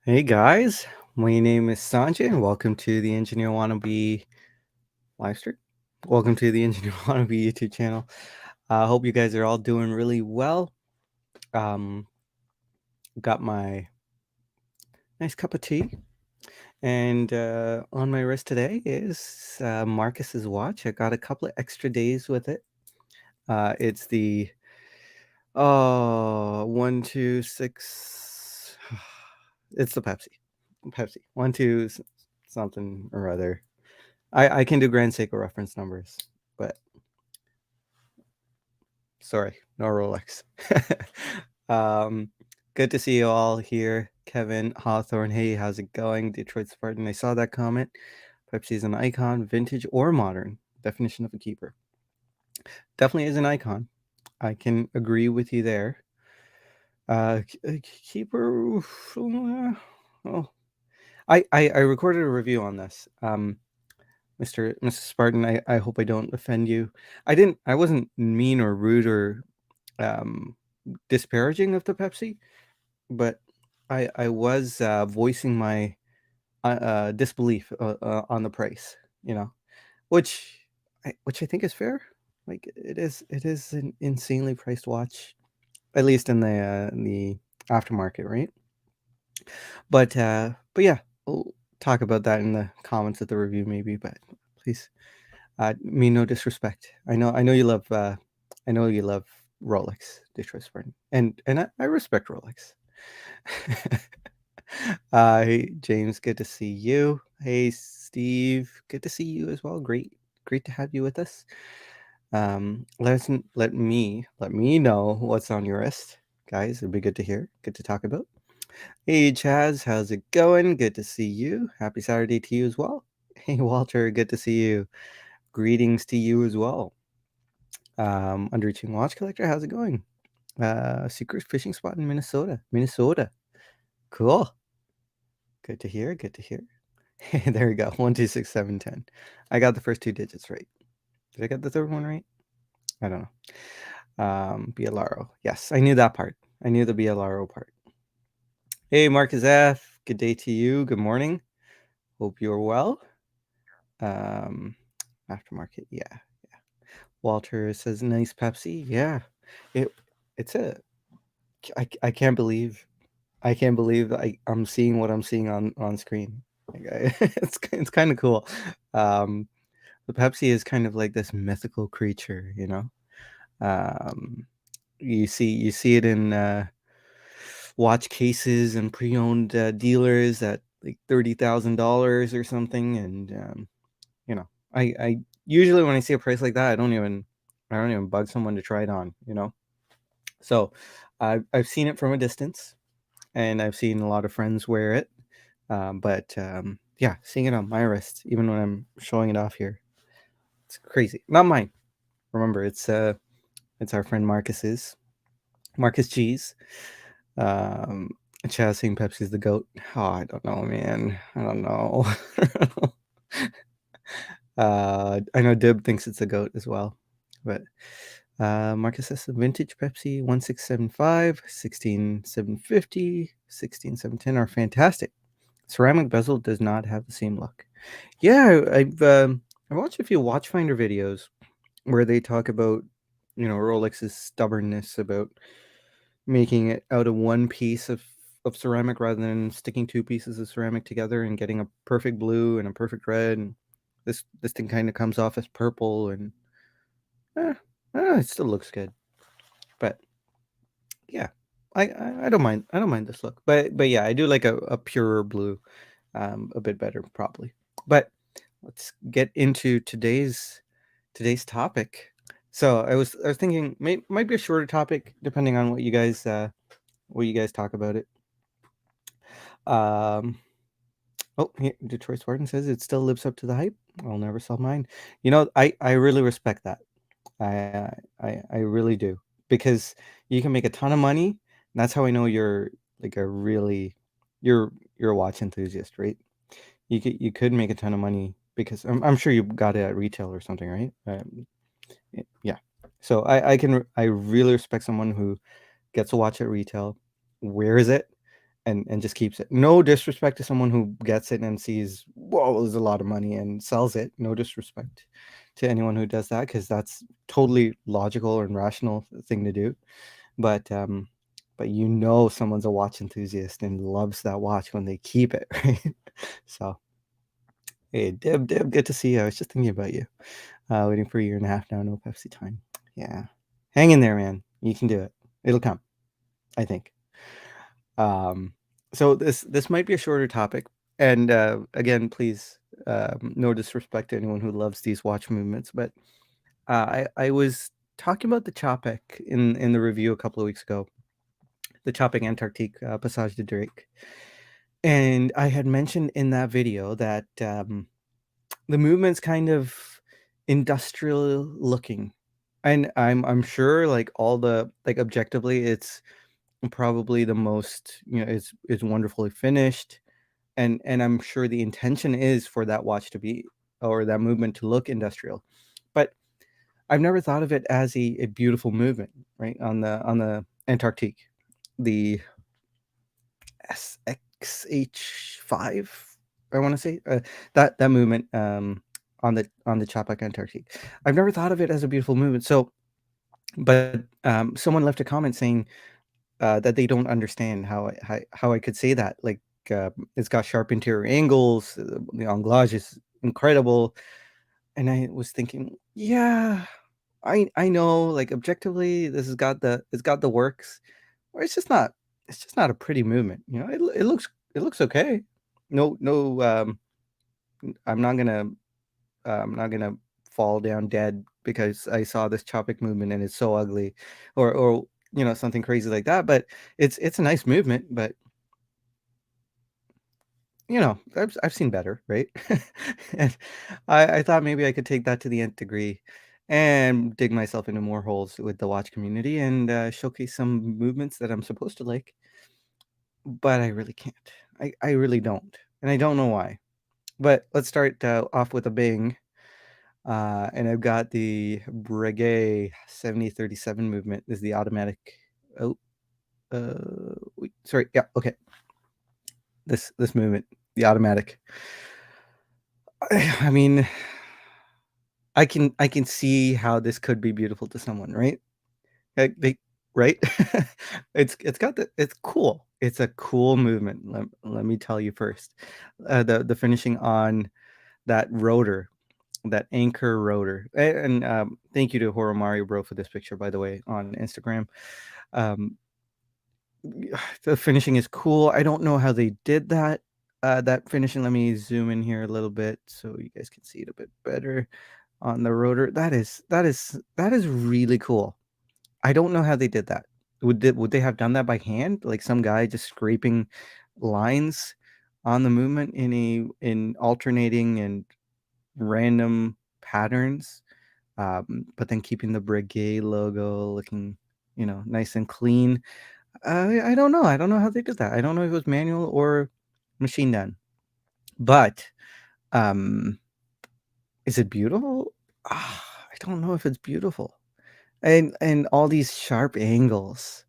Hey guys, my name is Sanjay and welcome to the Engineer Wannabe live stream. Welcome to the Engineer Wannabe YouTube channel. I hope you guys are all doing really well. Got my nice cup of tea, and on my wrist today is Marcus's watch. I got a couple of extra days with it. It's the 126. It's the Pepsi 12 something or other. I can do Grand Seiko reference numbers, but sorry, no Rolex. Good to see you all here. Kevin Hawthorne, hey, how's it going? Detroit Spartan, I saw that comment. Pepsi is an icon, vintage or modern. Definition of a keeper. Definitely is an icon. I can agree with you there. Keeper, well, I recorded a review on this. Mr. Spartan, I hope I don't offend you. I wasn't mean or rude or disparaging of the Pepsi, but I was voicing my disbelief on the price, which I think is fair. Like it is an insanely priced watch, at least in the aftermarket, right? But yeah, we'll talk about that in the comments of the review maybe, but please mean no disrespect. I know you love Rolex, Detroit Spartan, and I respect Rolex. Hey James, good to see you. Hey Steve, good to see you as well. Great to have you with us. Let me know what's on your wrist, guys. It'd be good to hear, good to talk about. Hey Chaz, how's it going? Good to see you. Happy Saturday to you as well. Hey Walter, good to see you. Greetings to you as well. Underreaching Watch Collector, how's it going? Secret fishing spot in Minnesota. Cool. Good to hear. Hey, there we go. 126,710. I got the first two digits right. Did I get the third one right? I don't know. BLRO. Yes, I knew that part. I knew the BLRO part. Hey, Marcus F. Good day to you. Good morning. Hope you're well. Aftermarket. Yeah. Walter says nice Pepsi. Yeah. It's a I can't believe I'm seeing what I'm seeing on screen. Like it's kind of cool. The Pepsi is kind of like this mythical creature, you see it in watch cases and pre-owned dealers at like $30,000 or something, and I usually when I see a price like that, I don't even bug someone to try it on, So I've seen it from a distance, and I've seen a lot of friends wear it, but yeah, seeing it on my wrist, even when I'm showing it off here, it's crazy. Not mine. Remember, it's our friend Marcus G's. Chaz saying Pepsi's the GOAT. Oh, I don't know, man. I don't know. I know Dib thinks it's a GOAT as well, but Marcus says vintage Pepsi 1675, 16750, 16710 are fantastic. Ceramic bezel does not have the same look. Yeah, I watched a few Watchfinder videos where they talk about Rolex's stubbornness about making it out of one piece of ceramic rather than sticking two pieces of ceramic together and getting a perfect blue and a perfect red. And this thing kind of comes off as purple, and it still looks good. But yeah, I don't mind. I don't mind this look. But yeah, I do like a purer blue, a bit better probably. But let's get into today's topic. So I was thinking might be a shorter topic depending on what you guys talk about it. Detroit Spartan says it still lives up to the hype. I'll never sell mine. I really respect that. I really do, because you can make a ton of money. And that's how I know you're like you're a watch enthusiast, right? You could make a ton of money because I'm sure you got it at retail or something, right? Yeah. So I really respect someone who gets a watch at retail, wears it, and just keeps it. No disrespect to someone who gets it and sees, whoa, there's a lot of money and sells it. No disrespect to anyone who does that, because that's totally logical and rational thing to do. But someone's a watch enthusiast and loves that watch when they keep it, right? So, hey, Dib, good to see you. I was just thinking about you. Waiting for a year and a half now, no Pepsi time. Yeah, hang in there, man. You can do it. It'll come, I think. Um, so this might be a shorter topic, and again, please, no disrespect to anyone who loves these watch movements, but I was talking about the Tropic in the review a couple of weeks ago, the Tropic Antarctique Passage de Drake, and I had mentioned in that video that the movement's kind of industrial looking, and I'm sure, like, all the, like, objectively, it's probably the most, it's wonderfully finished, and I'm sure the intention is for that watch to be, or that movement to look industrial, but I've never thought of it as a beautiful movement, right? On the Antarctique, the SXH5, I want to say, that movement, on the Chapak Antarctique. I've never thought of it as a beautiful movement. So, but someone left a comment saying that they don't understand how I could say that. Like, it's got sharp interior angles. The anglage is incredible, and I was thinking, yeah, I know, like, objectively, it's got the works, or it's just not a pretty movement. It looks okay. No, no, I'm not gonna fall down dead because I saw this Tropic movement and it's so ugly, or something crazy like that. But it's a nice movement, but I've seen better, right? And I thought maybe I could take that to the nth degree and dig myself into more holes with the watch community and showcase some movements that I'm supposed to like, but I really can't. I really don't, and I don't know why. But let's start off with a bang. And I've got the Breguet 7037 movement. This is the automatic. Oh, wait, sorry. Yeah, okay. This movement, the automatic. I mean, I can see how this could be beautiful to someone, right? Right? It's cool. It's a cool movement. Let me tell you first. The finishing on that rotor, that anchor rotor. And thank you to Horo Mario Bro for this picture, by the way, on Instagram. Um, the finishing is cool. I don't know how they did that. That finishing. Let me zoom in here a little bit so you guys can see it a bit better on the rotor. That is really cool. I don't know how they did that. Would they have done that by hand? Like some guy just scraping lines on the movement in alternating and random patterns, but then keeping the Breguet logo looking, nice and clean. I don't know. I don't know how they did that. I don't know if it was manual or machine done. But um, is it beautiful? I don't know if it's beautiful. And all these sharp angles,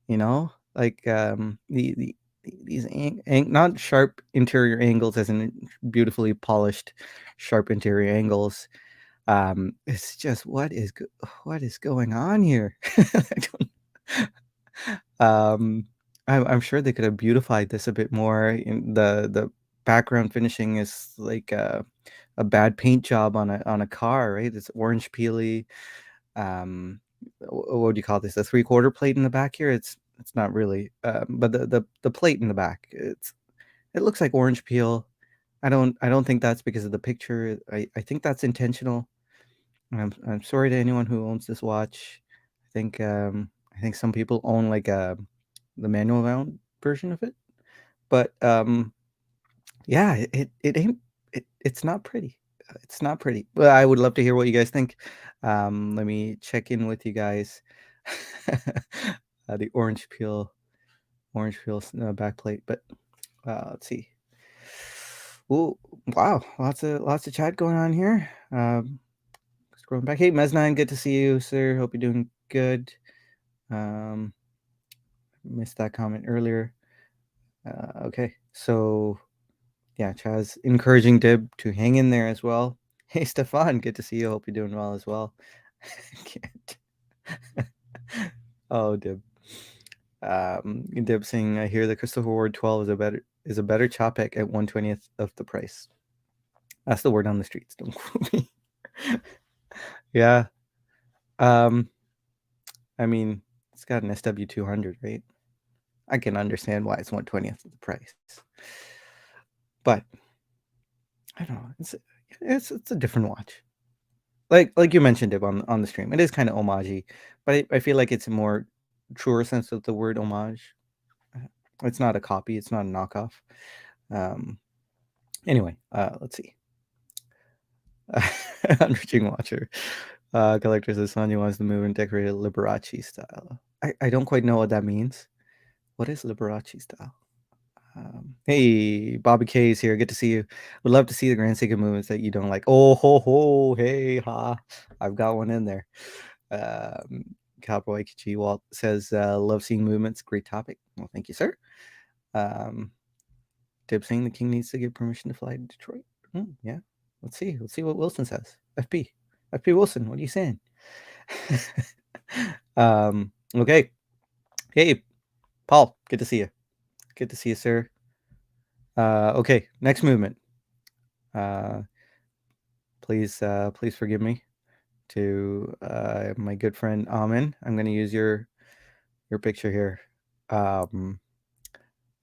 like these not sharp interior angles as in beautifully polished sharp interior angles. It's just what is going on here? I don't, um, I'm sure they could have beautified this a bit more. In the background finishing is like a bad paint job on a car, right? It's orange peely. What do you call this? The three-quarter plate in the back here. It's not really, but the plate in the back. It looks like orange peel. I don't think that's because of the picture. I think that's intentional. I'm sorry to anyone who owns this watch. I think some people own like the manual bound version of it, but yeah, it ain't it's not pretty. It's not pretty. But I would love to hear what you guys think. Let me check in with you guys. The orange peel back plate, but let's see. Oh, wow, lots of chat going on here. Scrolling back. Hey, Mes9, good to see you, sir. Hope you're doing good. Missed that comment earlier. Okay, so yeah, Chaz encouraging Dib to hang in there as well. Hey, Stefan, good to see you. Hope you're doing well as well. Can't. Oh, Dib. Dib saying, I hear the Christopher Ward 12 is a better Chopek at 1/20th of the price. That's the word on the streets. Don't quote me. Yeah. Um, I mean, it's got an SW200, right? I can understand why it's 1/20th of the price. But I don't know. It's a different watch. Like you mentioned it on the stream. It is kind of homage, but I feel like it's a more truer sense of the word homage. It's not a copy. It's not a knockoff. Um, anyway, let's see. Unreaching Watcher. Collector says Sonya wants to move and decorate Liberace style. I don't quite know what that means. What is Liberace style? Hey, Bobby K is here. Good to see you. Would love to see the Grand Seiko movements that you don't like. Oh, ho, ho, hey, ha. I've got one in there. Cowboy Kichi Walt says, love seeing movements. Great topic. Well, thank you, sir. Dib saying the king needs to get permission to fly to Detroit. Yeah. Let's see. Let's see what Wilson says. FP Wilson, what are you saying? Okay. Hey, Paul, good to see you. Good to see you, sir. Okay, next movement. Please forgive me to my good friend Amin. I'm going to use your picture here.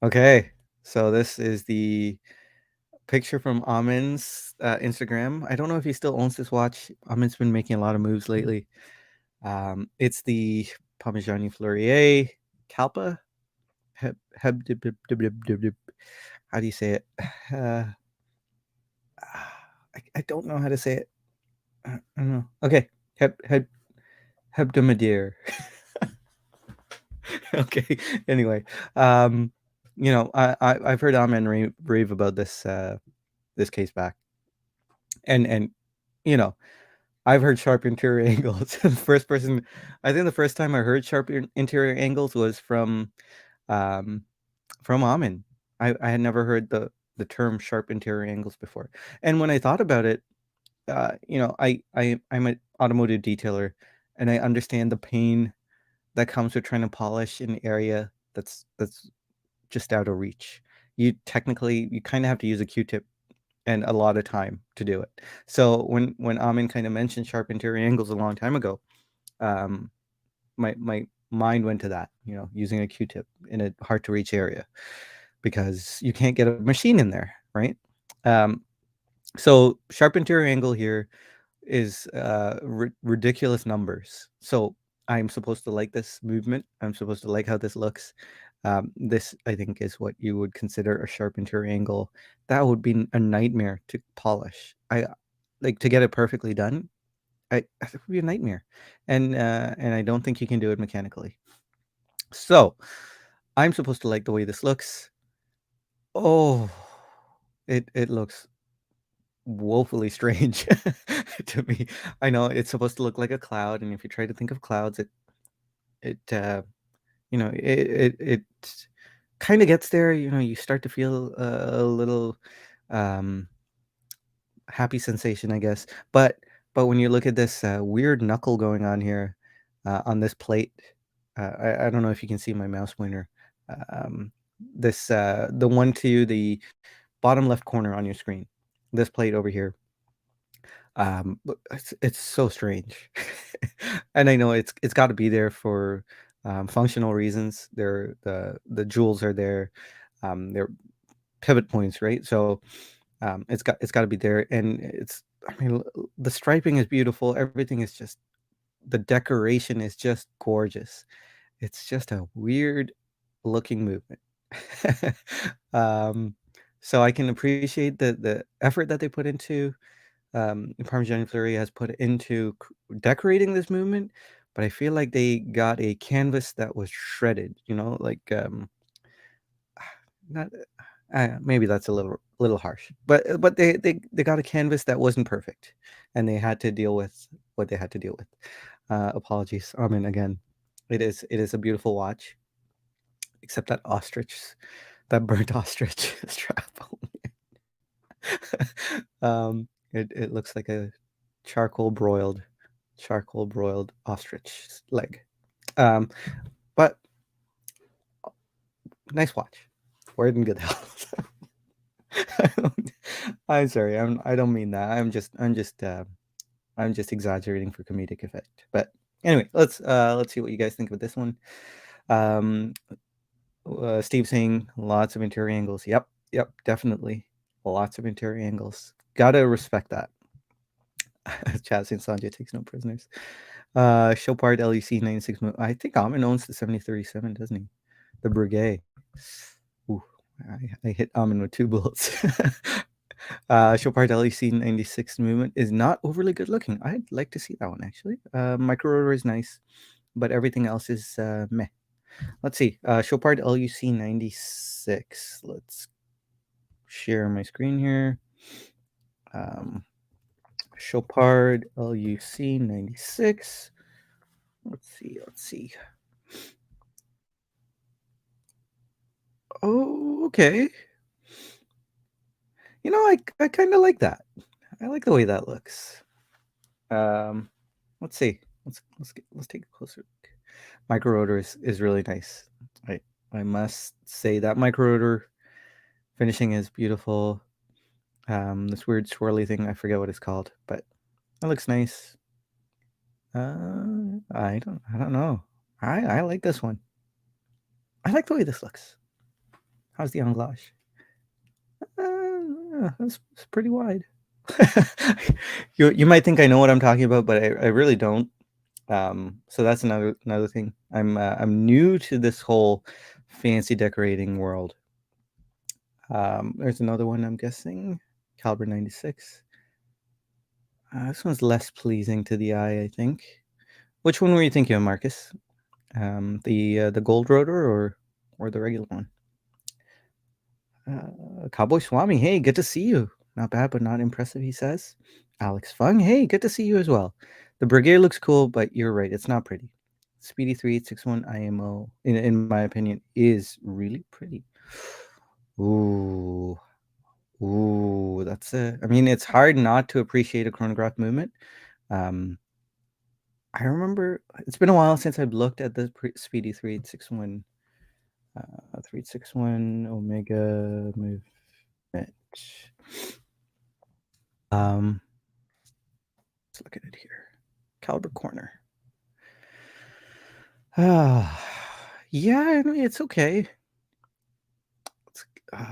Okay, so this is the picture from Amin's Instagram. I don't know if he still owns this watch. Amin's been making a lot of moves lately. It's the Parmigiani Fleurier Kalpa. How do you say it? I don't know how to say it. I don't know. Okay, Hebdomadaire. Okay. Anyway, I've heard Amin rave about this this case back, and I've heard sharp interior angles. The first person, I think, the first time I heard sharp interior angles was from Amin. I had never heard the term sharp interior angles before, and when I thought about it, I'm an automotive detailer, and I understand the pain that comes with trying to polish an area that's just out of reach. You kind of have to use a Q-tip and a lot of time to do it. So when Amin kind of mentioned sharp interior angles a long time ago, my mind went to that, using a Q-tip in a hard to reach area because you can't get a machine in there, right? So sharp interior angle here is ridiculous numbers. So I'm supposed to like this movement. I'm supposed to like how this looks. This, I think, is what you would consider a sharp interior angle. That would be a nightmare to polish. I like to get it perfectly done. It would be a nightmare, and I don't think you can do it mechanically. So I'm supposed to like the way this looks. Oh, it looks woefully strange to me. I know it's supposed to look like a cloud, and if you try to think of clouds, it kind of gets there. You start to feel a little happy sensation, I guess. But when you look at this weird knuckle going on here on this plate, I don't know if you can see my mouse pointer. Um, this the one to the bottom left corner on your screen. This plate over here. But it's so strange, and I know it's got to be there for functional reasons. The jewels are there, they're pivot points, right? So it's got to be there, and I mean, the striping is beautiful. Everything is just the decoration is just gorgeous. It's just a weird looking movement. um, so I can appreciate the effort that they put into Parmigiani Fleury has put into decorating this movement, but I feel like they got a canvas that was shredded. Like not maybe that's a little harsh, but they got a canvas that wasn't perfect, and they had to deal with what they had to deal with. Apologies, Armin. Again, it is a beautiful watch, except that that burnt ostrich strap. It looks like a charcoal broiled ostrich leg. Um, but nice watch. Wear it in good health. I'm sorry. I don't mean that. I'm just exaggerating for comedic effect. But anyway, let's see what you guys think of this one. Um, Steve saying lots of interior angles. Yep, definitely lots of interior angles. Gotta respect that. Chad saying Sanjay takes no prisoners. Chopard LEC 96. I think Amin owns the 7037, doesn't he? The Brigade. Ooh, I hit Amin with 2 bullets. Chopard LEC 96 movement is not overly good looking. I'd like to see that one actually. Micro rotor is nice, but everything else is meh. Let's see. Chopard LUC 96. Let's share my screen here. Chopard LUC 96. Let's see. Oh, okay. You know, I kind of like that. I like the way that looks. Let's see. Let's take a closer look. Micro rotor is really nice. I must say that micro rotor finishing is beautiful. This weird swirly thing, I forget what it's called, but it looks nice. I don't know. I like this one. I like the way this looks. How's the anglage? It's pretty wide. You might think I know what I'm talking about, but I really don't. So that's another thing. I'm new to this whole fancy decorating world. There's another one I'm guessing, caliber 96. This one's less pleasing to the eye, I think. Which one were you thinking of, Marcus? The gold rotor or the regular one? Cowboy Swami, hey, good to see you. Not bad, but not impressive, he says. Alex Fung, hey, good to see you as well. The Brigade looks cool, but you're right, it's not pretty. Speedy 3861 IMO, in my opinion, is really pretty. Ooh, that's it. I mean, it's hard not to appreciate a chronograph movement. I remember it's been a while since I've looked at the Speedy 3861. 361 Omega movement. Let's look at it here. Caliber corner. Yeah, I mean, it's okay.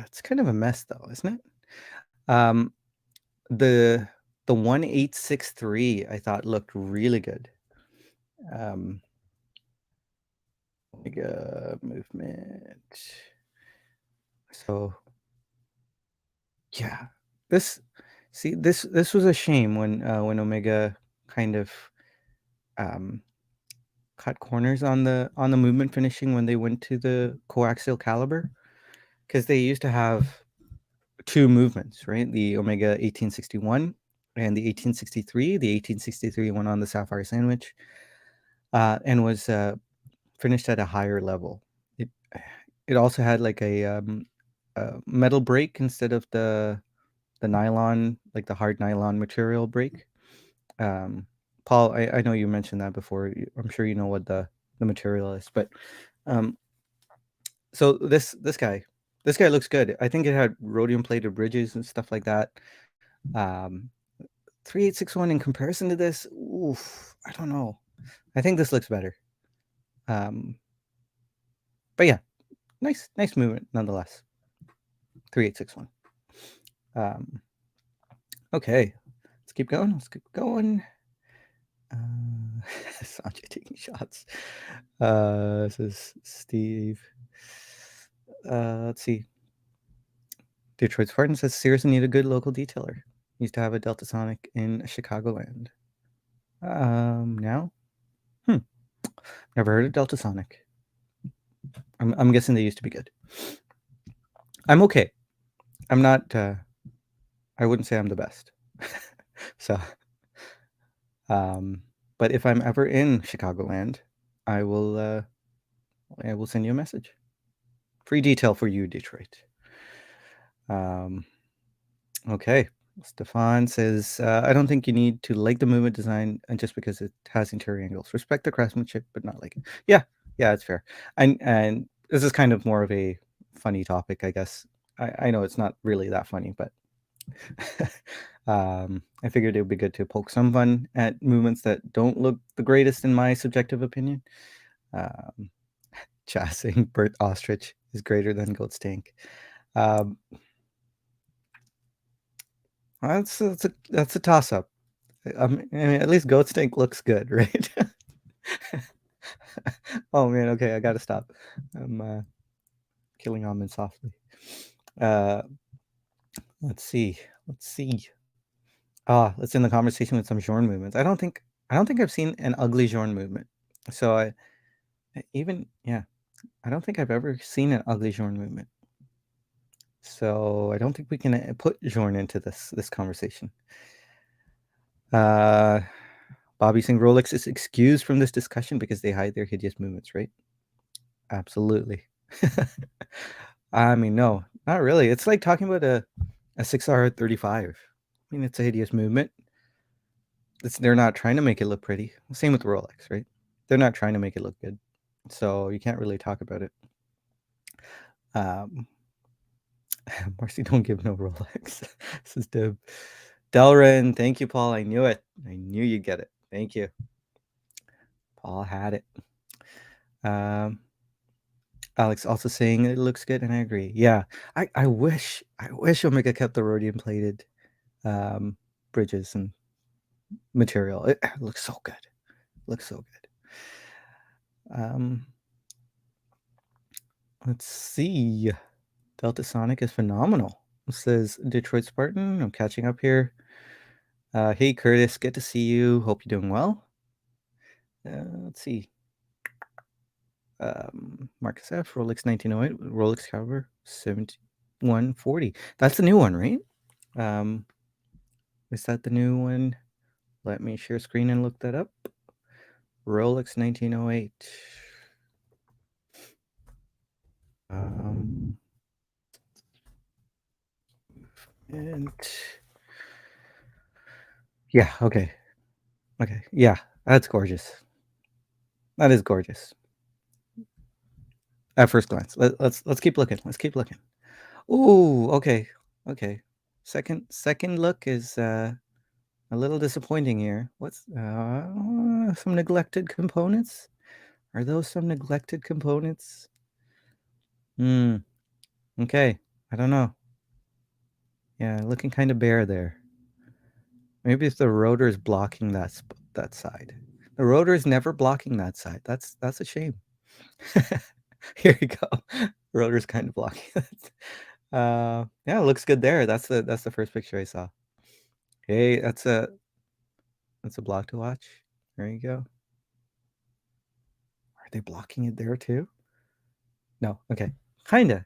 It's kind of a mess though, isn't it? The 1863 I thought looked really good. Omega movement. So yeah, this was a shame when Omega kind of cut corners on the movement finishing when they went to the coaxial caliber, because they used to have 2 movements, right? The Omega 1861 and the 1863. The 1863 went on the sapphire sandwich and was finished at a higher level. It also had like a metal brake instead of the nylon, like the hard nylon material brake. Paul, I know you mentioned that before. I'm sure you know what the material is, but so this guy looks good. I think it had rhodium plated bridges and stuff like that. 3861 in comparison to this, oof, I don't know. I think this looks better. But yeah, nice movement nonetheless. 3861. Okay, let's keep going. Sanjay taking shots. This is Steve. Let's see. Detroit Spartan says Sears need a good local detailer. Used to have a Delta Sonic in Chicagoland. Now? Never heard of Delta Sonic. I'm guessing they used to be good. I'm okay. I'm not. I wouldn't say I'm the best. So, but if I'm ever in Chicagoland, I will send you a message. Free detail for you, Detroit. Okay. Stefan says, I don't think you need to like the movement design and just because it has interior angles. Respect the craftsmanship, but not like it. Yeah, it's fair. And this is kind of more of a funny topic, I guess. I know it's not really that funny, but I figured it would be good to poke some fun at movements that don't look the greatest in my subjective opinion. Chasing Bert Ostrich is greater than Goat Stank. That's a toss up. I mean, at least Goat Stank looks good, right? Oh man, okay, I gotta stop. I'm killing almond softly. Let's see. Let's end the conversation with some Jorn movements. I don't think I've seen an ugly Jorn movement. So I don't think I've ever seen an ugly Jorn movement. So I don't think we can put Jorn into this conversation. Bobby saying Rolex is excused from this discussion because they hide their hideous movements, right? Absolutely. I mean, no, not really. It's like talking about a 6R35. I mean, it's a hideous movement. They're not trying to make it look pretty. Same with Rolex, right? They're not trying to make it look good. So you can't really talk about it. Marcy, don't give no Rolex. This is Deb. Delrin, thank you, Paul. I knew it. I knew you'd get it. Thank you. Paul had it. Alex also saying it looks good, and I agree. Yeah, I wish Omega kept the rhodium plated bridges and material. It looks so good. Let's see. Delta Sonic is phenomenal. It says Detroit Spartan. I'm catching up here. Hey Curtis, good to see you. Hope you're doing well. Let's see. Marcus F. Rolex 1908. Rolex cover 7140. That's the new one, right? Is that the new one? Let me share screen and look that up. Rolex 1908. And yeah, okay. Yeah, that's gorgeous. That is gorgeous. At first glance. Let's keep looking. Ooh, okay. Second look is a little disappointing here. What's some neglected components? Are those some neglected components? Okay. I don't know. Yeah, looking kind of bare there. Maybe if the rotor is blocking that side. The rotor is never blocking that side. That's a shame. Here you go. Rotor's kind of blocking it. Yeah, it looks good there. That's the first picture I saw. Hey, that's a block to watch. There you go. Are they blocking it there too? No. Okay. Kinda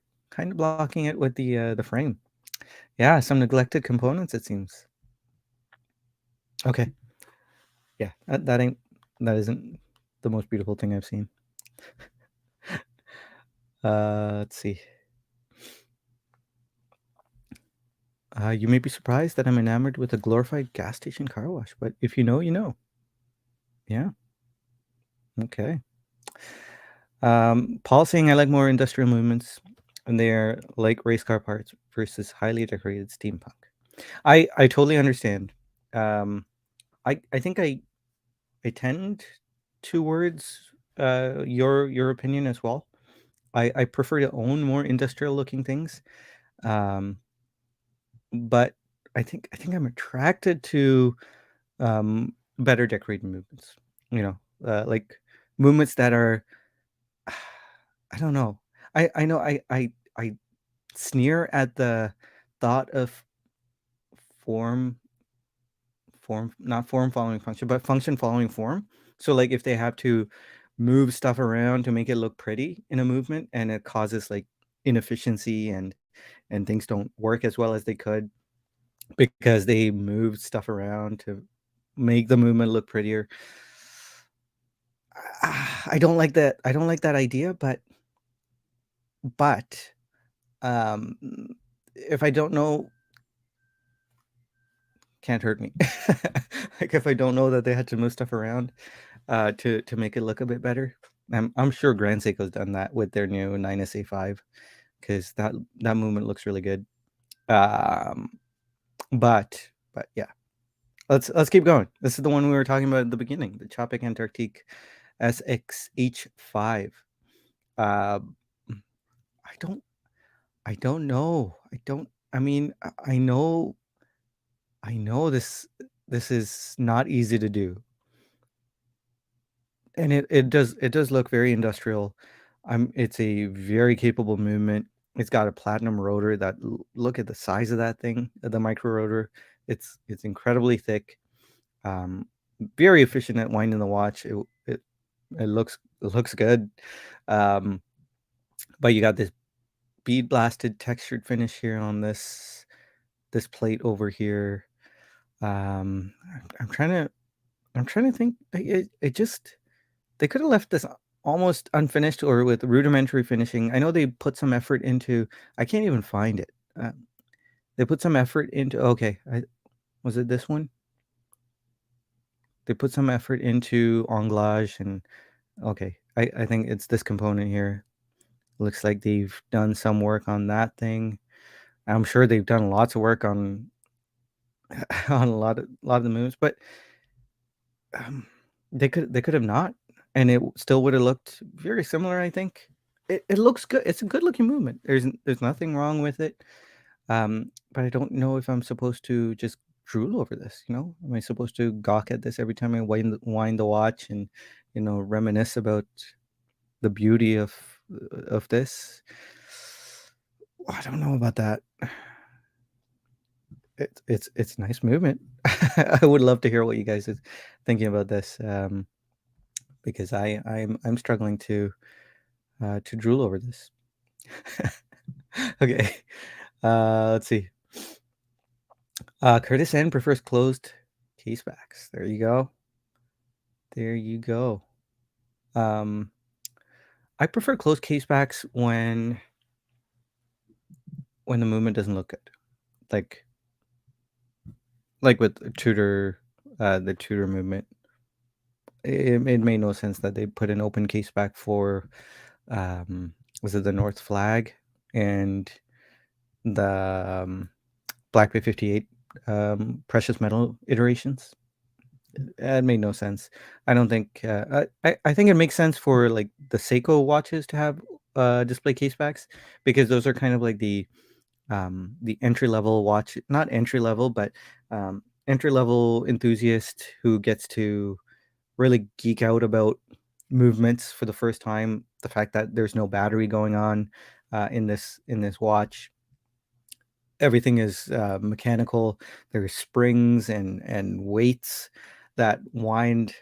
blocking it with the frame. Yeah, some neglected components, it seems. Okay. Yeah, that isn't the most beautiful thing I've seen. Let's see. You may be surprised that I'm enamored with a glorified gas station car wash, but if you know, you know. Yeah. Okay. Paul saying I like more industrial movements, and they're like race car parts versus highly decorated steampunk. I totally understand. I think I tend towards your opinion as well. I prefer to own more industrial looking things. But I think I'm attracted to better decorated movements. Like movements that are I don't know. I know I sneer at the thought of form not form following function, but function following form. So like if they have to move stuff around to make it look pretty in a movement and it causes like inefficiency and things don't work as well as they could because they moved stuff around to make the movement look prettier. I don't like that idea, but but um, if I don't know, can't hurt me. Like if I don't know that they had to move stuff around to make it look a bit better. I'm sure Grand Seiko's done that with their new 9SA5 because that movement looks really good. Um, but yeah, let's keep going. This is the one we were talking about at the beginning, the Tropic Antarctique SXH5. Uh, I don't know. I mean, I know this is not easy to do. And it does look very industrial. It's a very capable movement. It's got a platinum rotor that look at the size of that thing, the micro rotor. It's incredibly thick. Um, very efficient at winding the watch. It looks good. But you got this bead blasted textured finish here on this plate over here. Um, I'm trying to think. It just they could have left this almost unfinished or with rudimentary finishing. I know they put some effort into. I can't even find it. They put some effort into. Okay, was it this one? They put some effort into anglage and okay. I think it's this component here. Looks like they've done some work on that thing. I'm sure they've done lots of work on on a lot of the moves, but they could have not, and it still would have looked very similar. I think it looks good. It's a good looking movement. There's nothing wrong with it. But I don't know if I'm supposed to just drool over this. Am I supposed to gawk at this every time I wind the watch and reminisce about the beauty of this? I don't know about that. It's nice movement. I would love to hear what you guys are thinking about this, because I'm struggling to drool over this. Okay, let's see. Curtis N prefers closed casebacks. There you go. There you go. I prefer closed casebacks when the movement doesn't look good, like with Tudor, the Tudor movement. It made no sense that they put an open caseback for, was it the North Flag and the Black Bay 58 precious metal iterations. It made no sense. I don't think. I think it makes sense for like the Seiko watches to have display casebacks because those are kind of like the entry level watch, not entry level, but entry level enthusiast who gets to really geek out about movements for the first time. The fact that there's no battery going on in this watch. Everything is mechanical. There's springs and weights that wind.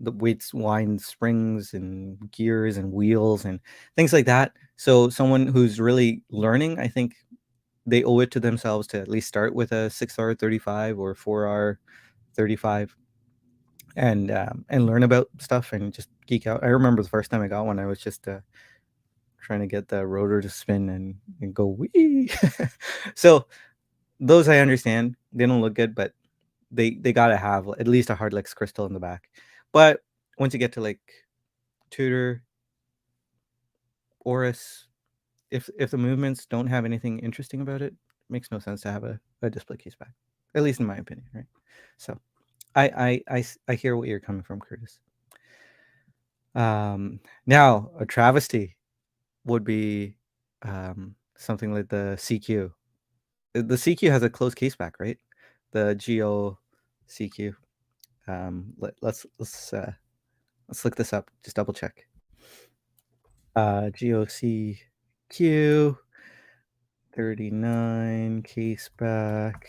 The weights wind springs and gears and wheels and things like that. So someone who's really learning, I think they owe it to themselves to at least start with a 6R35 or 4R35 and learn about stuff and just geek out. I remember the first time I got one, I was just trying to get the rotor to spin and go wee. So those I understand. They don't look good, but they gotta have at least a hardlex crystal in the back. But once you get to like Tudor, Oris, if the movements don't have anything interesting about it, it makes no sense to have a display case back. At least in my opinion, right? So I hear what you're coming from, Curtis. Now a travesty would be something like the CQ. The CQ has a closed case back, right? The Geo CQ. Let's look this up. Just double check. Geo CQ 39 case back.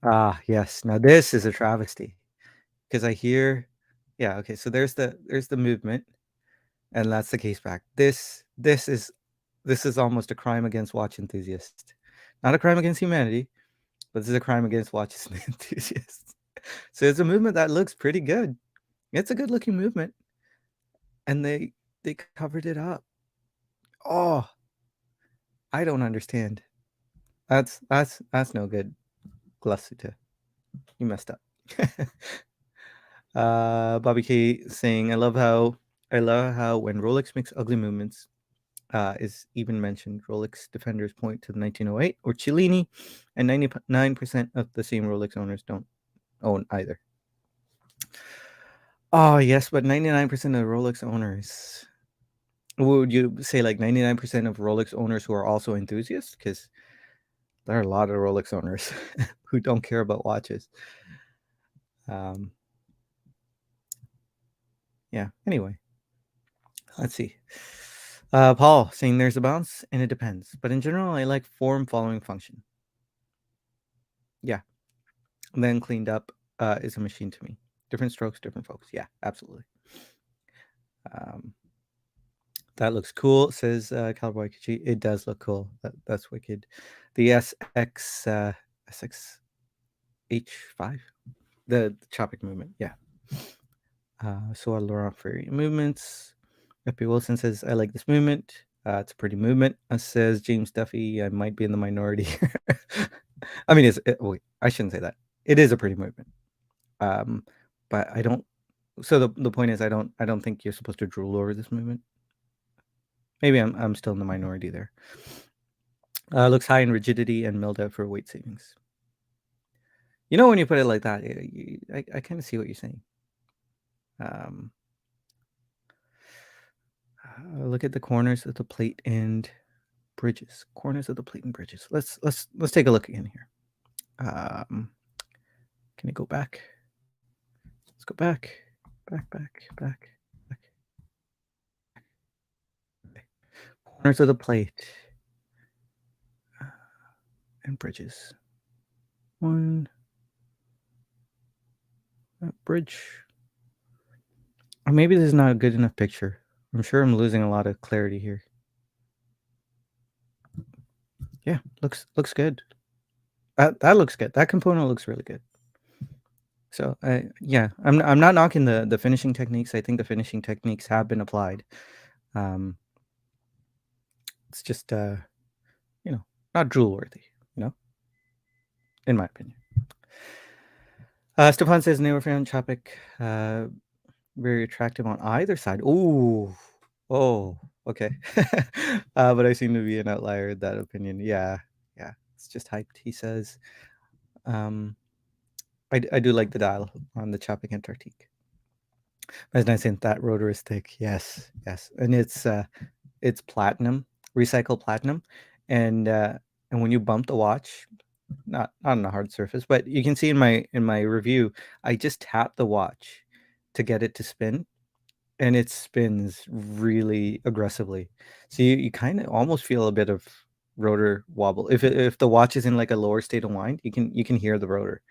Ah, yes. Now this is a travesty because I hear, yeah. Okay, so there's the movement, and that's the case back. This is almost a crime against watch enthusiasts. Not a crime against humanity, but this is a crime against watch enthusiasts. So it's a movement that looks pretty good. It's a good looking movement, and they covered it up. Oh, I don't understand. That's no good. Glasuta. You messed up. Bobby K saying, I love how when Rolex makes ugly movements, is even mentioned. Rolex defenders point to the 1908 or Cellini, and 99% of the same Rolex owners don't own either. Oh yes, but 99% of Rolex owners. Would you say like 99% of Rolex owners who are also enthusiasts? Because there are a lot of Rolex owners who don't care about watches. Yeah. Anyway, let's see. Paul saying there's a balance and it depends, but in general, I like form following function. Yeah. And then cleaned up is a machine to me. Different strokes, different folks. Yeah, absolutely. That looks cool, says Cowboy Kichi. It does look cool. That's wicked. The SXH5, the Tropic movement. Yeah. So are Laurent Ferry movements. F.P. Wilson says, I like this movement. It's a pretty movement. Says James Duffy, I might be in the minority. I mean, wait, I shouldn't say that. It is a pretty movement. But I don't. So the point is, I don't think you're supposed to drool over this movement. Maybe I'm still in the minority there. Looks high in rigidity and milled out for weight savings. You know, when you put it like that, I kind of see what you're saying. Look at the corners of the plate and bridges. Corners of the plate and bridges. Let's take a look again here. Can I go back? Let's go back. Back. Corners of the plate and bridges. One bridge. Or maybe this is not a good enough picture. I'm sure I'm losing a lot of clarity here. Yeah, looks good. That looks good. That component looks really good. So yeah, I'm not knocking the finishing techniques. I think the finishing techniques have been applied. It's just not drool worthy, in my opinion. Stefan says Neurophone Tropic, very attractive on either side. Oh, okay. But I seem to be an outlier in that opinion. Yeah, it's just hyped. He says, I do like the dial on the Tropic Antarctique. As nice and that rotor is thick. Yes, and it's platinum, recycled platinum, and when you bump the watch, not on a hard surface, but you can see in my review, I just tap the watch to get it to spin, and it spins really aggressively. So you kind of almost feel a bit of rotor wobble. If the watch is in like a lower state of wind, you can hear the rotor.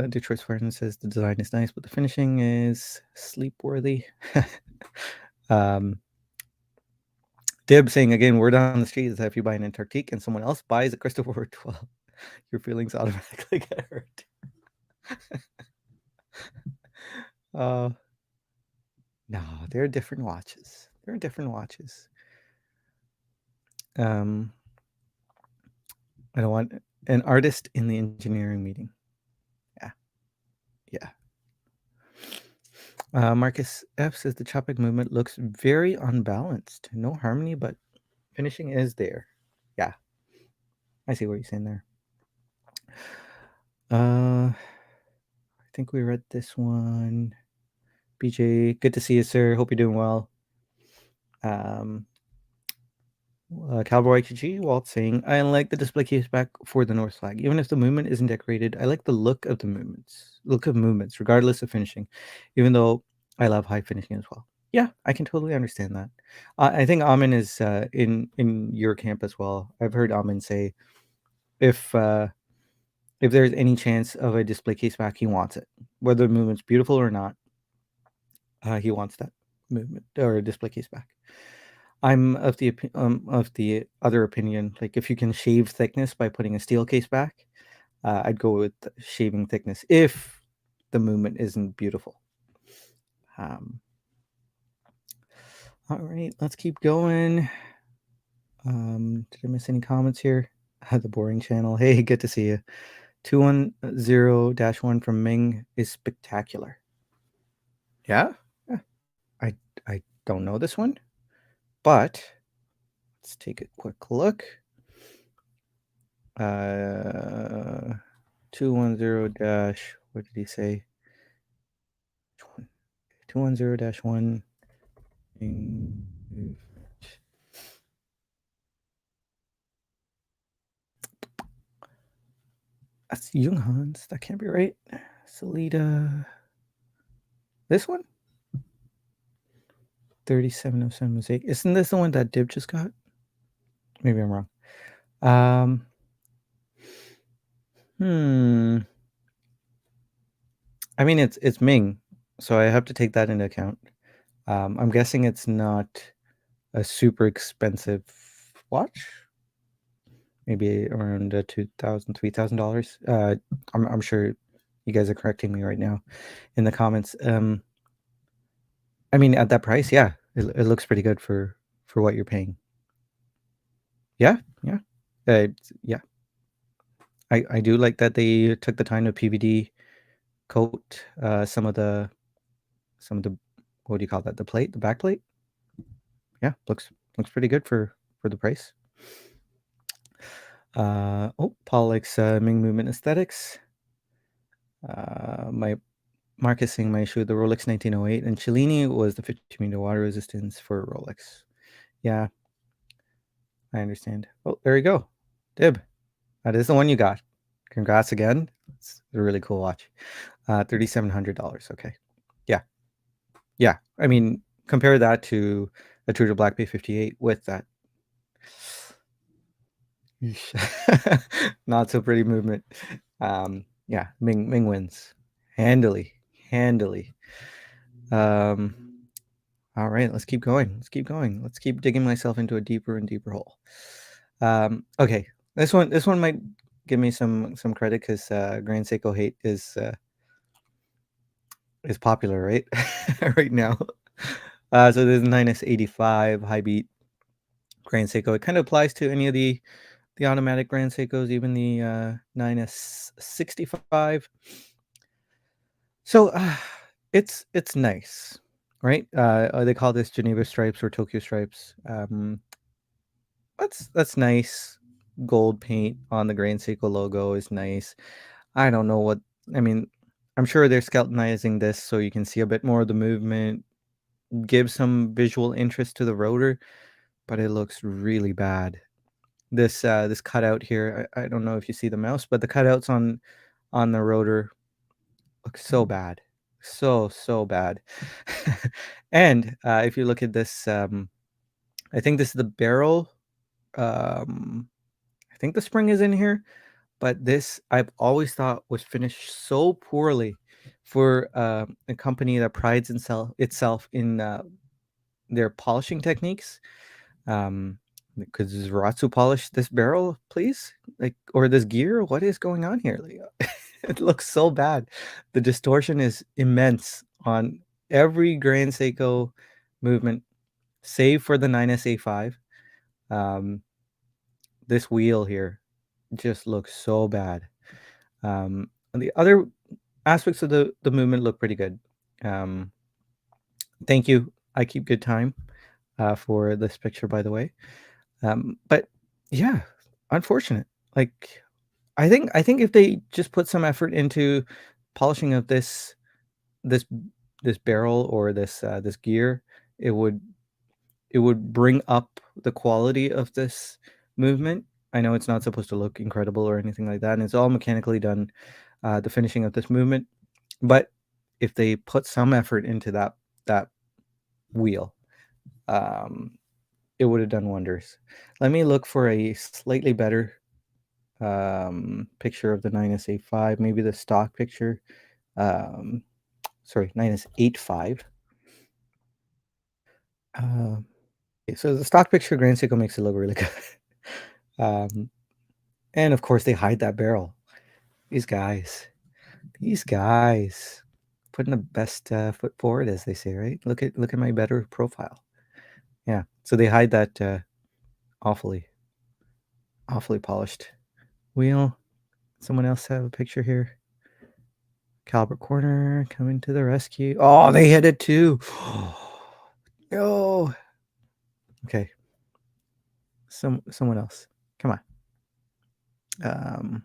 Detroit Spartan says the design is nice, but the finishing is sleep-worthy. Dib saying again, word on the street is that if you buy an Antarctique and someone else buys a Christopher 12, your feelings automatically get hurt. No, they're different watches. I don't want an artist in the engineering meeting. Yeah. Marcus F says the Tropic movement looks very unbalanced. No harmony, but finishing is there. Yeah. I see what you're saying there. I think we read this one. BJ, good to see you, sir. Hope you're doing well. Cowboy Kichi, Walt saying, I like the display case back for the North flag. Even if the movement isn't decorated, I like the look of movements, regardless of finishing, even though I love high finishing as well. Yeah, I can totally understand that. I think Amin is in your camp as well. I've heard Amin say if there's any chance of a display case back, he wants it. Whether the movement's beautiful or not, he wants that movement or a display case back. I'm of the other opinion. Like if you can shave thickness by putting a steel case back, I'd go with shaving thickness if the movement isn't beautiful. All right, let's keep going. Did I miss any comments here? The boring channel. Hey, good to see you. 210-1 from Ming is spectacular. Yeah? Yeah. I don't know this one, but let's take a quick look. 210 dash, what did he say? 210-1. That's Junghans. That can't be right. Salida. This one? 3707 Mosaic. Isn't this the one that Dib just got? Maybe I'm wrong. I mean, it's Ming, so I have to take that into account. I'm guessing it's not a super expensive watch. Maybe around $2,000, $3,000. I'm sure you guys are correcting me right now in the comments. I mean, at that price, yeah, it looks pretty good for what you're paying. Yeah, yeah, yeah. I do like that they took the time to PVD coat some of the what do you call that? The plate, the back plate. Yeah, looks pretty good for the price. Oh, Paul likes Ming Movement aesthetics. My Marcus saying my issue, the Rolex 1908, and Cellini was the 50-meter water resistance for Rolex. Yeah, I understand. Oh, there you go. Dib, that is the one you got. Congrats again. It's a really cool watch. $3,700. Okay. Yeah. Yeah. I mean, compare that to a Tudor Black Bay 58 with that. Not so pretty movement. Yeah, Ming wins handily. All right, let's keep going. Let's keep digging myself into a deeper and deeper hole. Okay, this one might give me some credit because Grand Seiko hate is popular, right? Right now. So there's 9S85 high beat Grand Seiko. It kind of applies to any of the automatic Grand Seikos, even the 9S65. So it's nice, right? They call this Geneva stripes or Tokyo stripes. That's nice. Gold paint on the Grand Seiko logo is nice. I don't know what I mean. I'm sure they're skeletonizing this so you can see a bit more of the movement, give some visual interest to the rotor, but it looks really bad. This cutout here, I don't know if you see the mouse, but the cutouts on the rotor look so bad, so bad. And if you look at this, I think this is the barrel. I think the spring is in here, but this I've always thought was finished so poorly for a company that prides itself in their polishing techniques. Could Zaratsu polish this barrel, please? Like, or this gear? What is going on here? Like, it looks so bad. The distortion is immense on every Grand Seiko movement, save for the 9SA5. This wheel here just looks so bad. And the other aspects of the movement look pretty good. Thank you. I keep good time for this picture, by the way. But yeah, unfortunate. Like, I think if they just put some effort into polishing of this this barrel or this gear, it would bring up the quality of this movement. I know it's not supposed to look incredible or anything like that, and it's all mechanically done, the finishing of this movement. But if they put some effort into that wheel, it would have done wonders. Let me look for a slightly better picture of the 9SA5, maybe the stock picture. Sorry, 9S85. So the stock picture Grand Seiko makes it look really good. And of course they hide that barrel. These guys putting the best foot forward, as they say, right? Look at my better profile. So they hide that awfully polished wheel. Someone else have a picture here. Caliber corner coming to the rescue. Oh, they hit it too. No. Okay. Someone else. Come on.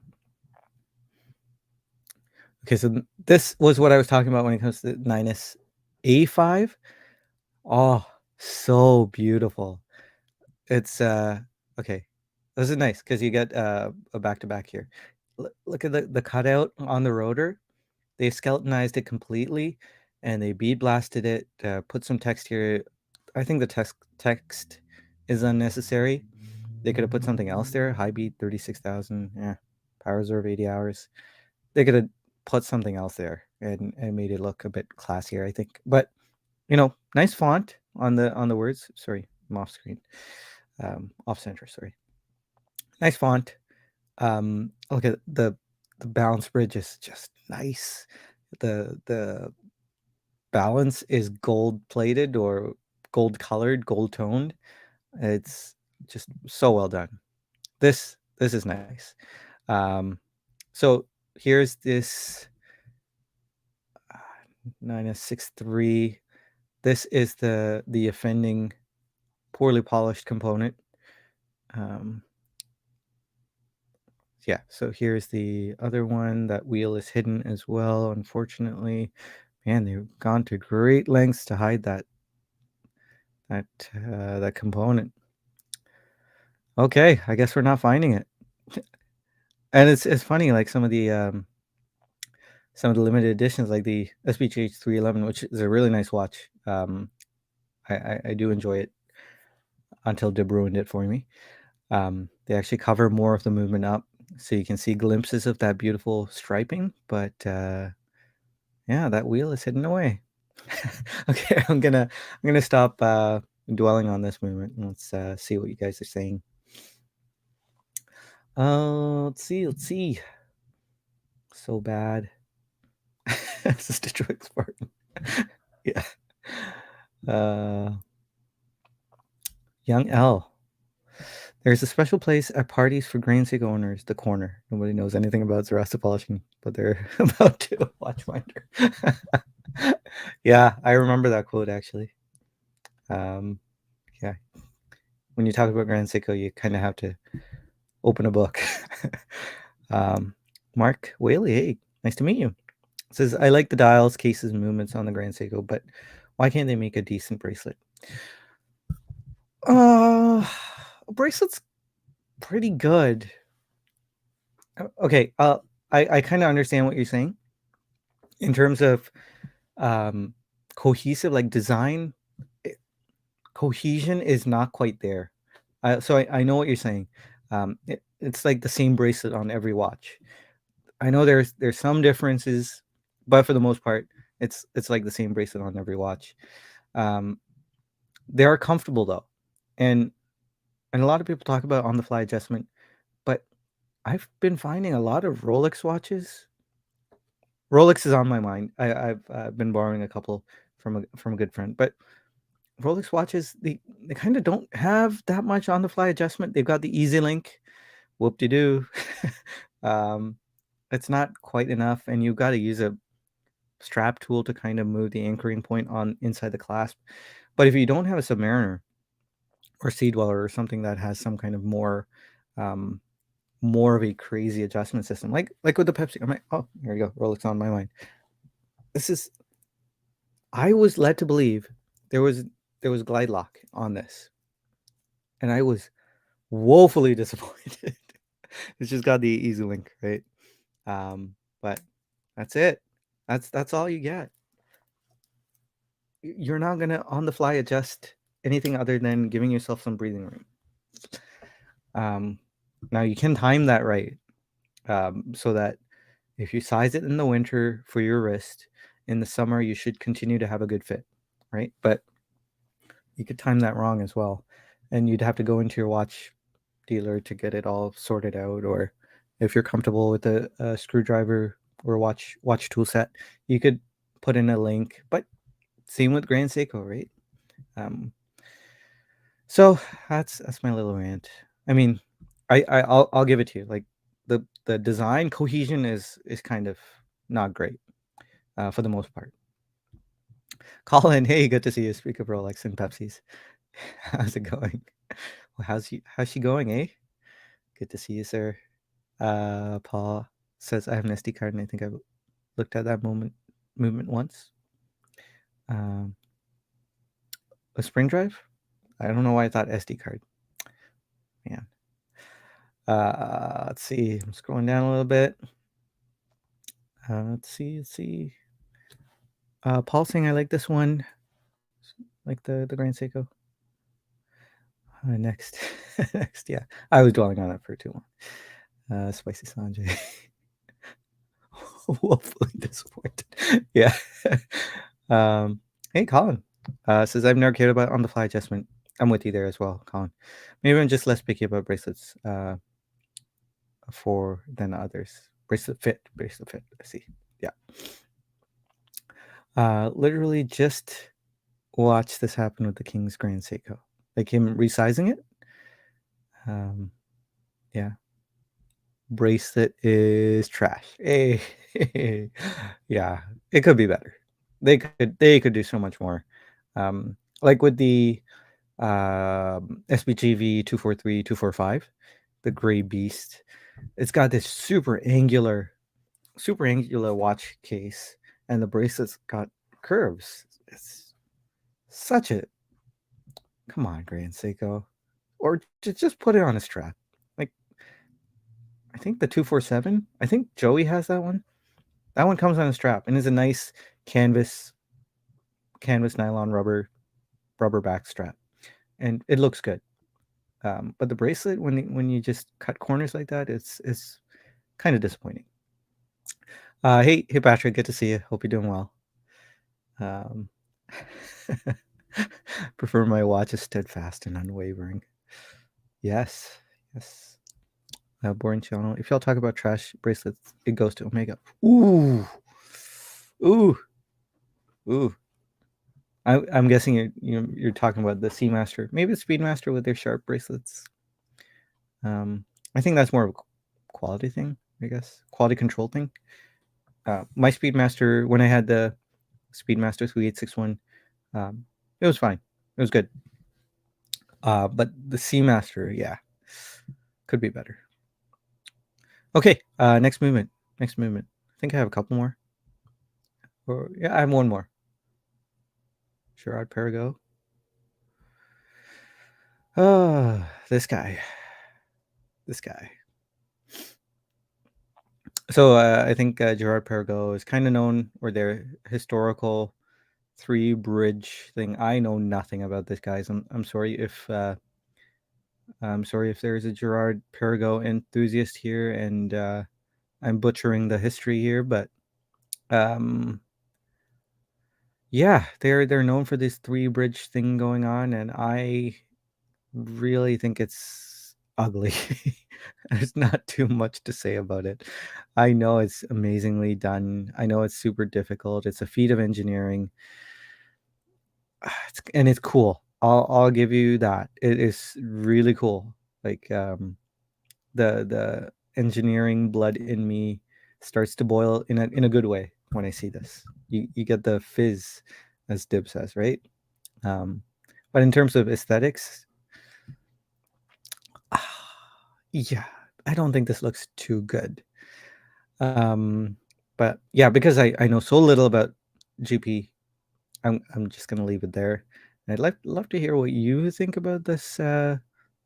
Okay, so this was what I was talking about when it comes to 9S A5. Oh, so beautiful. It's okay. This is nice because you get a back-to-back here. Look at the cutout on the rotor. They skeletonized it completely, and they bead blasted it. Put some text here. I think the text is unnecessary. They could have put something else there. High beat 36,000. Yeah, power reserve 80 hours. They could have put something else there and made it look a bit classier, I think. But nice font on the words. Sorry, I'm off screen. Off center. Sorry. Nice font. Look at the balance bridge is just nice. The balance is gold plated or gold colored, gold toned. It's just so well done. This is nice. So here's this 9S63. This is the offending poorly polished component. Yeah, so here's the other one. That wheel is hidden as well, unfortunately. Man, they've gone to great lengths to hide that component. Okay, I guess we're not finding it. And it's funny, like some of the limited editions, like the SBGH 311, which is a really nice watch. I do enjoy it until Dib ruined it for me. They actually cover more of the movement up, so you can see glimpses of that beautiful striping, but yeah, that wheel is hidden away. Okay, I'm gonna stop dwelling on this movement. Let's see what you guys are saying. Let's see. So bad. This is Detroit Spartan. Yeah. Young L. There's a special place at parties for grain Seiko owners, the corner. Nobody knows anything about Zerasta polishing, but they're about to. Watchfinder. Yeah, I remember that quote actually. Yeah. When you talk about Grand Seiko, you kind of have to open a book. Mark Whaley, hey, nice to meet you. Says, I like the dials, cases, and movements on the Grand Seiko, but why can't they make a decent bracelet? Bracelet's pretty good. Okay, I kind of understand what you're saying. In terms of cohesive, like design, cohesion is not quite there. So I know what you're saying. It's like the same bracelet on every watch. I know there's some differences, but for the most part, it's like the same bracelet on every watch. They are comfortable though, and a lot of people talk about on the fly adjustment, but I've been finding a lot of Rolex watches. Rolex is on my mind. I've been borrowing a couple from a good friend, but Rolex watches, they kind of don't have that much on the fly adjustment. They've got the Easy Link, whoop de doo. It's not quite enough, and you've got to use a strap tool to kind of move the anchoring point on inside the clasp. But if you don't have a Submariner or Sea Dweller or something that has some kind of more of a crazy adjustment system, like with the Pepsi, I'm like, oh, here we go, Rolex on my mind. I was led to believe there was glide lock on this, and I was woefully disappointed. It's just got the Easy Link, right? But that's it. That's all you get. You're not gonna on the fly adjust anything other than giving yourself some breathing room. Now you can time that right, so that if you size it in the winter for your wrist, in the summer you should continue to have a good fit, right? But you could time that wrong as well, and you'd have to go into your watch dealer to get it all sorted out. Or if you're comfortable with a screwdriver or watch tool set, you could put in a link. But same with Grand Seiko, right? So that's my little rant. I mean, I'll give it to you. Like the design cohesion is kind of not great for the most part. Colin, hey, good to see you. Speak of Rolex and Pepsis. How's it going? Well, how's she going, eh? Good to see you, sir. Paul says I have an SD card, and I think I've looked at that movement once. A spring drive? I don't know why I thought SD card. Man. Let's see. I'm scrolling down a little bit. Let's see. Paul saying I like this one, like the Grand Seiko. Next, next, yeah. I was dwelling on it for too long. Spicy Sanjay. Woefully disappointed. Yeah. Hey, Colin. Says I've never cared about on the fly adjustment. I'm with you there as well, Colin. Maybe I'm just less picky about bracelets for than others. Bracelet fit. I see. Yeah. Literally just watched this happen with the King's Grand Seiko. Like him resizing it. Yeah. Bracelet is trash. Hey. Yeah, it could be better. They could do so much more. Like with the SBGV 243 245, the Gray Beast. It's got this super angular watch case, and the bracelet's got curves. It's such a come on, Grand Seiko, or just put it on a strap. Like I think the 247. I think Joey has that one. That one comes on a strap and is a nice canvas nylon rubber back strap, and it looks good. But the bracelet, when you just cut corners like that, it's kind of disappointing. Hey Patrick, good to see you. Hope you're doing well. Prefer my watch is steadfast and unwavering. Yes. Boring channel. If y'all talk about trash bracelets, it goes to Omega. Ooh. I'm guessing you're talking about the Seamaster, maybe the Speedmaster with their sharp bracelets. I think that's more of a quality thing, I guess, quality control thing. My Speedmaster, when I had the Speedmaster 3861, it was fine. It was good. But the Seamaster, yeah, could be better. Okay, next movement. I think I have a couple more. Or yeah, I have one more. Gerard Perigo. Oh, this guy. So I think Gerard Perigo is kind of known, or their historical three bridge thing. I know nothing about this, guys. I'm sorry if there's a Gerard Perigo enthusiast here, and I'm butchering the history here, but yeah, they're known for this three bridge thing going on, and I really think it's ugly. There's not too much to say about it. I know it's amazingly done. I know it's super difficult. It's a feat of engineering, and it's cool. I'll give you that. It is really cool. Like the engineering blood in me starts to boil in a good way when I see this. You get the fizz, as Dib says, right? But in terms of aesthetics, yeah, I don't think this looks too good. But yeah, because I know so little about GP, I'm just gonna leave it there. I'd love to hear what you think about this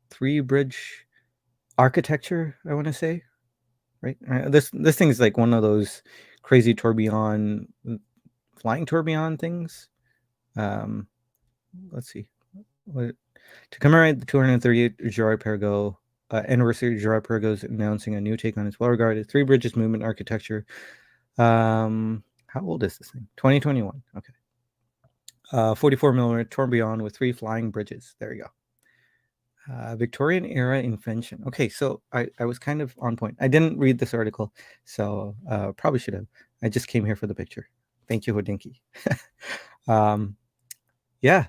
three bridge architecture. I want to say, right? This thing is like one of those crazy tourbillon, flying tourbillon things. Let's see. To commemorate the 238th Gerard Perigo anniversary, Gerard Perigo is announcing a new take on its well-regarded Three Bridges movement architecture. How old is this thing? 2021. Okay. 44 millimeter tourbillon with three flying bridges. There you go. Victorian era invention. Okay, so I was kind of on point. I didn't read this article, so probably should have. I just came here for the picture. Thank you, Hodinky. Yeah,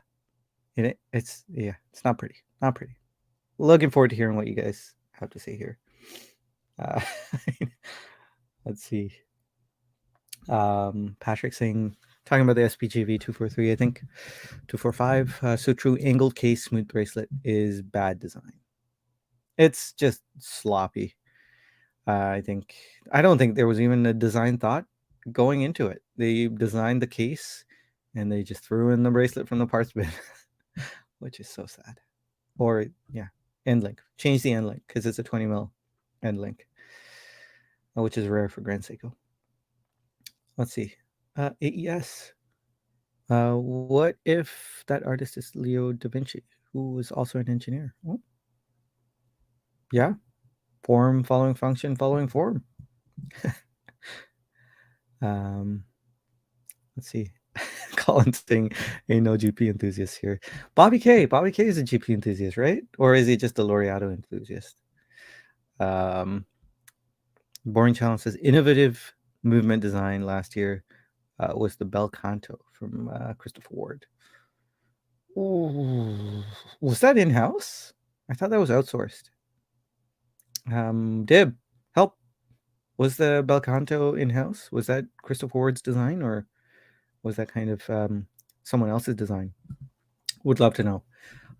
It's yeah, it's not pretty. Not pretty. Looking forward to hearing what you guys have to say here. Uh, let's see. Patrick saying, talking about the SPGV 243, I think 245. So true. Angled case, smooth bracelet is bad design. It's just sloppy. I don't think there was even a design thought going into it. They designed the case and they just threw in the bracelet from the parts bin, which is so sad. Or yeah, end link. Change the end link because it's a 20 mil end link, which is rare for Grand Seiko. Let's see. AES. What if that artist is Leo da Vinci, who was also an engineer? Oh, yeah, form following function following form. um, let's see. Colin saying, "Ain't no GP enthusiast here." Bobby K. Bobby K is a GP enthusiast, right? Or is he just a Laureato enthusiast? Um, Boring Challenge says innovative movement design last year was the Bel Canto from Christopher Ward. Ooh, was that in house? I thought that was outsourced. Dib, help. Was the Bel Canto in house? Was that Christopher Ward's design, or was that kind of someone else's design? Would love to know.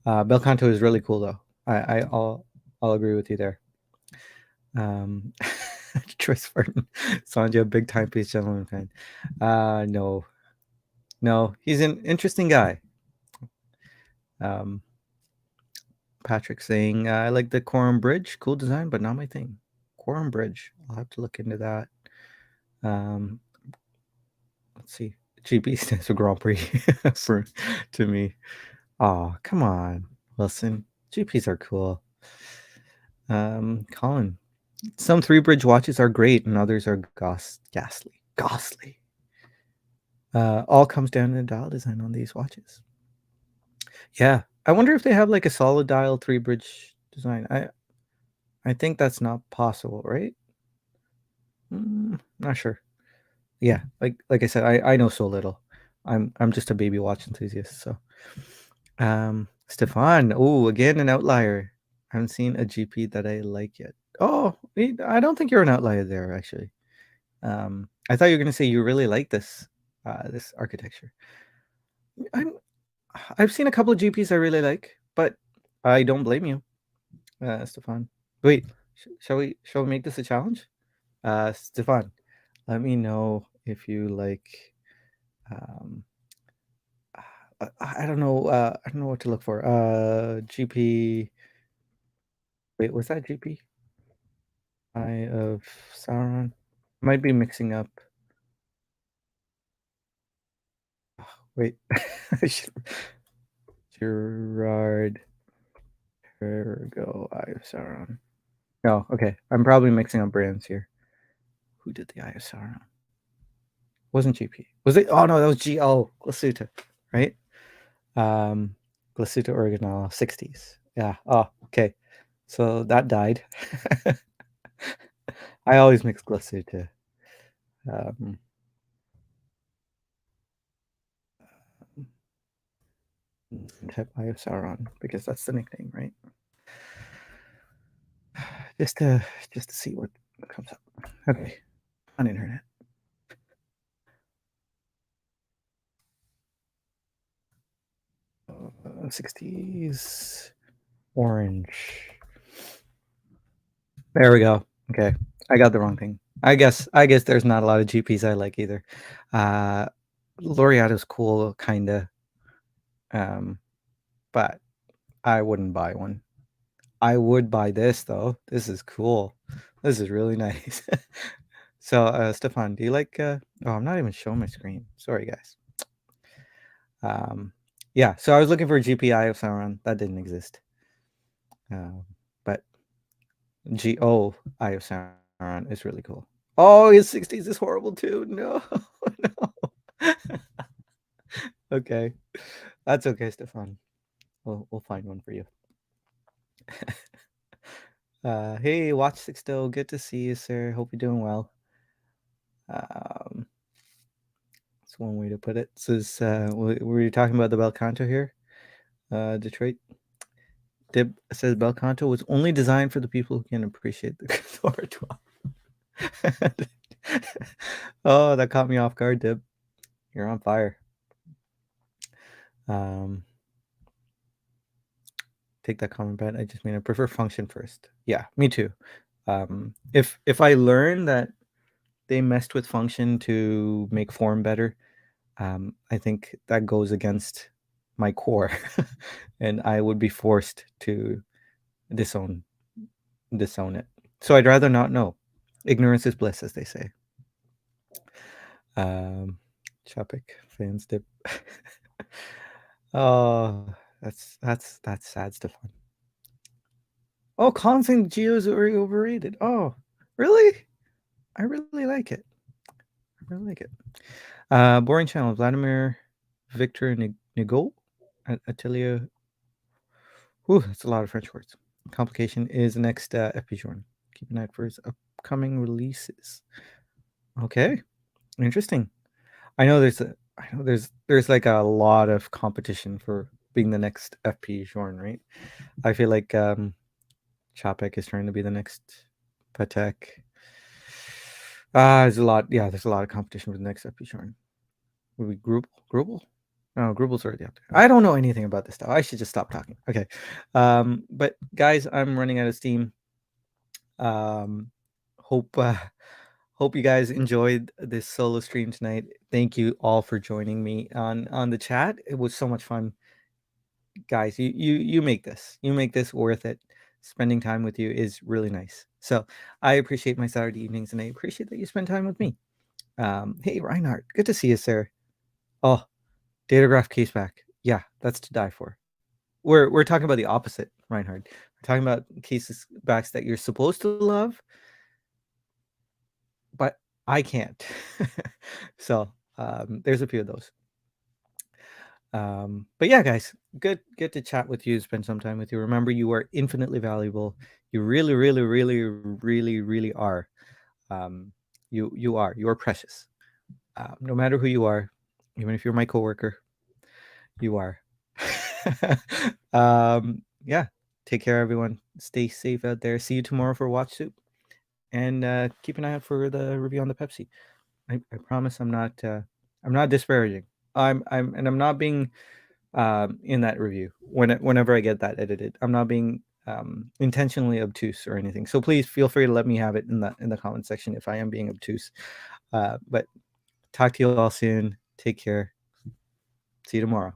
Bel Canto is really cool, though. I'll agree with you there. Tris Martin, Sanja, big time Peace Gentleman fan. No, he's an interesting guy. Patrick saying, I like the Quorum Bridge, cool design, but not my thing. Quorum Bridge, I'll have to look into that. Let's see. GP stands for Grand Prix to me. Oh, come on, Wilson. GPs are cool. Colin, some 3-bridge watches are great and others are ghastly. All comes down to the dial design on these watches. Yeah, I wonder if they have like a solid dial 3-bridge design. I think that's not possible, right? Not sure. Yeah, like I said, I know so little. I'm just a baby watch enthusiast. So, Stefan, oh, again an outlier. I haven't seen a GP that I like yet. Oh, I don't think you're an outlier there, actually. I thought you were gonna say you really like this architecture. I've seen a couple of GPs I really like, but I don't blame you, Stefan. Wait, shall we make this a challenge? Stefan, let me know if you like. Um, I don't know. I don't know what to look for. GP. Wait, was that GP? Eye of Sauron. Might be mixing up. Wait, Gerard Pergo, Eye of Sauron. No, okay. I'm probably mixing up brands here. Who did the Eye of Sauron? Wasn't GP. Was it? Oh no, that was GO Glasuta, right? Glasuta Original 60s. Yeah. Oh, okay. So that died. I always mix Glasuta. Type Eye of Sauron because that's the nickname, right? Just to see what comes up. Okay, on internet. 60s orange. There we go. Okay, I got the wrong thing. I guess there's not a lot of GPs I like either. Laureato's cool, kinda, but I wouldn't buy one. I would buy this though. This is cool. This is really nice. So, Stefan, do you like? Oh, I'm not even showing my screen. Sorry, guys. Yeah. So I was looking for a GPI of Sauron. That didn't exist. But GO Eye of Sauron is really cool. Oh, his 60s is horrible too. No, no. Okay, that's okay, Stefan. We'll find one for you. Hey, Watch Sixto, good to see you, sir. Hope you're doing well. That's one way to put it. This is were you talking about the Bel Canto here? Detroit. Dib says Belcanto was only designed for the people who can appreciate the Thor 12. Oh, that caught me off guard, Dib. You're on fire. Take that comment back. I just mean I prefer function first. Yeah, me too. If I learn that they messed with function to make form better, I think that goes against my core, and I would be forced to disown it. So I'd rather not know. Ignorance is bliss, as they say. Tropic fans dip. Oh, that's sad, Stefan. Oh, Colin saying Geo's very overrated. Oh, really? I really like it. Boring channel. Vladimir Victor Nigo. Atelier. Ooh, that's a lot of French words. Complication is the next FP Journ. Keep an eye out for his upcoming releases. Okay, interesting. I know there's like a lot of competition for being the next FP Journ, right? I feel like Tropic is trying to be the next Patek. There's a lot of competition for the next FP Journ. Would we Grubel? No, Grubel's already out there. I don't know anything about this stuff. I should just stop talking. Okay. But guys, I'm running out of steam. Hope you guys enjoyed this solo stream tonight. Thank you all for joining me on the chat. It was so much fun. Guys, you make this worth it. Spending time with you is really nice. So I appreciate my Saturday evenings, and I appreciate that you spend time with me. Hey, Reinhardt, good to see you, sir. Oh, Datograph case back. Yeah, that's to die for. We're talking about the opposite, Reinhardt. We're talking about cases backs that you're supposed to love, but I can't. So there's a few of those. But yeah, guys, good to chat with you, spend some time with you. Remember, you are infinitely valuable. You really, really, really, really, really are. You are precious. No matter who you are, even if you're my coworker, you are. Yeah, take care, everyone. Stay safe out there. See you tomorrow for Watch Soup, and keep an eye out for the review on the Pepsi. I promise I'm not disparaging. I'm not being in that review whenever I get that edited. I'm not being intentionally obtuse or anything. So please feel free to let me have it in the comment section if I am being obtuse. But talk to you all soon. Take care. See you tomorrow.